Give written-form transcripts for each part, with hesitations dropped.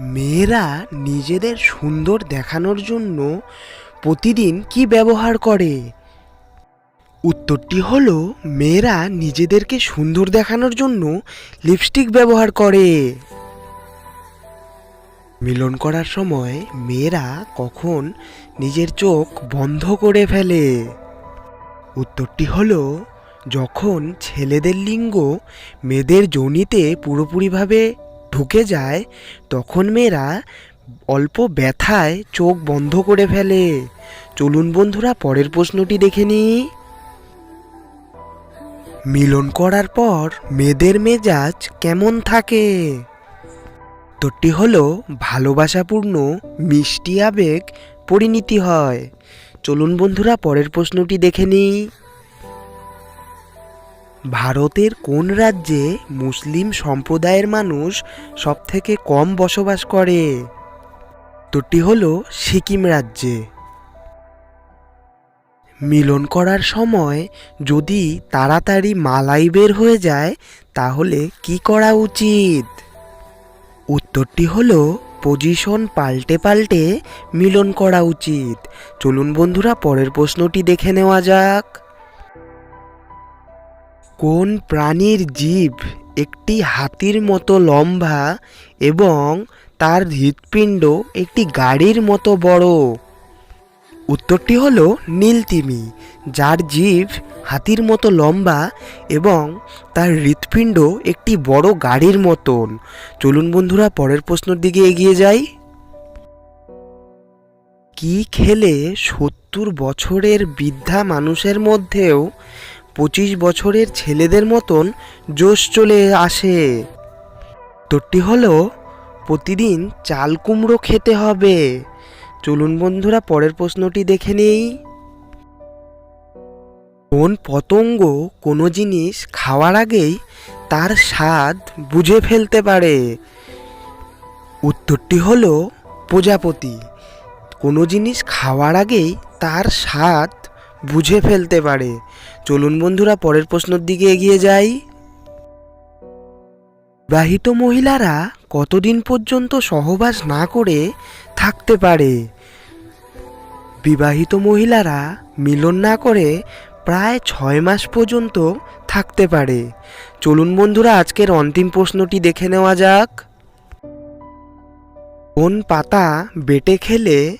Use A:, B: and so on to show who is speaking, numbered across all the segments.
A: মেয়েরা নিজেদের সুন্দর দেখানোর জন্য প্রতিদিন কি ব্যবহার করে? উত্তরটি হলো মেয়েরা নিজেদেরকে সুন্দর দেখানোর জন্য লিপস্টিক ব্যবহার করে। মিলন করার সময় মেয়েরা কখন নিজের চোখ বন্ধ করে ফেলে? উত্তরটি হলো যখন ছেলেদের লিঙ্গ মেয়েদের যোনিতে পুরোপুরিভাবে ঢুকে যায়, তখন মেয়েরা অল্প ব্যথায় চোখ বন্ধ করে ফেলে। চলুন বন্ধুরা পরের প্রশ্নটি দেখে নিই। মিলন করার পর মেয়েদের মেজাজ কেমন থাকে? উত্তরটি হলো ভালোবাসাপূর্ণ মিষ্টি আবেগ পরিণতি হয়। চলুন বন্ধুরা পরের প্রশ্নটি দেখে নিই। ভারতের কোন রাজ্যে মুসলিম সম্প্রদায়ের মানুষ সবথেকে কম বসবাস করে? উত্তরটি হলো সিকিম রাজ্যে। মিলন করার সময় যদি তাড়াতাড়ি মালাই বের হয়ে যায় তাহলে কি করা উচিত? উত্তরটি হলো পজিশন পাল্টে পাল্টে মিলন করা উচিত। চলুন বন্ধুরা পরের প্রশ্নটি দেখে নেওয়া যাক। কোন প্রাণীর জিভ একটি হাতির মতো লম্বা এবং তার হৃৎপিণ্ড একটি গাড়ির মতো বড়? উত্তরটি হলো নীলতিমি, যার জিভ হাতির মতো লম্বা এবং তার হৃৎপিণ্ড একটি বড় গাড়ির মতন। চলুন বন্ধুরা পরের প্রশ্নের দিকে এগিয়ে যাই। কি খেলে 70 বছরের বৃদ্ধা মানুষের মধ্যেও 25 বছরের ছেলেদের মতন জোশ চলে আসে? উত্তরটি হলো প্রতিদিন চাল কুমড়ো খেতে হবে। চলুন বন্ধুরা পরের প্রশ্নটি দেখে নেই। কোন পতঙ্গ কোনো জিনিস খাওয়ার আগেই তার স্বাদ বুঝে ফেলতে পারে? উত্তরটি হলো প্রজাপতি। কোনো জিনিস খাওয়ার আগেই তার স্বাদ বুঝে ফেলতে পারে। চলুন বন্ধুরা পরের প্রশ্নের দিকে এগিয়ে যাই। বিবাহিত মহিলারা কতদিন পর্যন্ত সহবাস না করে থাকতে পারে? বিবাহিত মহিলারা মিলন না করে প্রায় 6 মাস পর্যন্ত থাকতে পারে। চলুন বন্ধুরা আজকের অন্তিম প্রশ্নটি দেখে নেওয়া যাক। কোন পাতা বেটে খেলে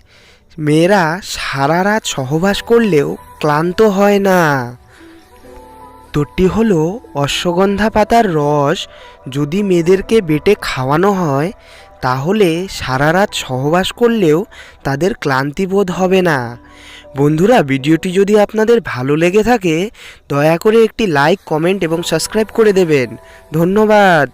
A: মেয়েরা সারা রাত সহবাস করলেও ক্লান্ত হয় না? উত্তরটি হলো অশ্বগন্ধা পাতার রস যদি মেয়েদেরকে বেটে খাওয়ানো হয় তাহলে সারা রাত সহবাস করলেও তাদের ক্লান্তিবোধ হবে না। বন্ধুরা ভিডিওটি যদি আপনাদের ভালো লেগে থাকে দয়া করে একটি লাইক, কমেন্ট এবং সাবস্ক্রাইব করে দেবেন। ধন্যবাদ।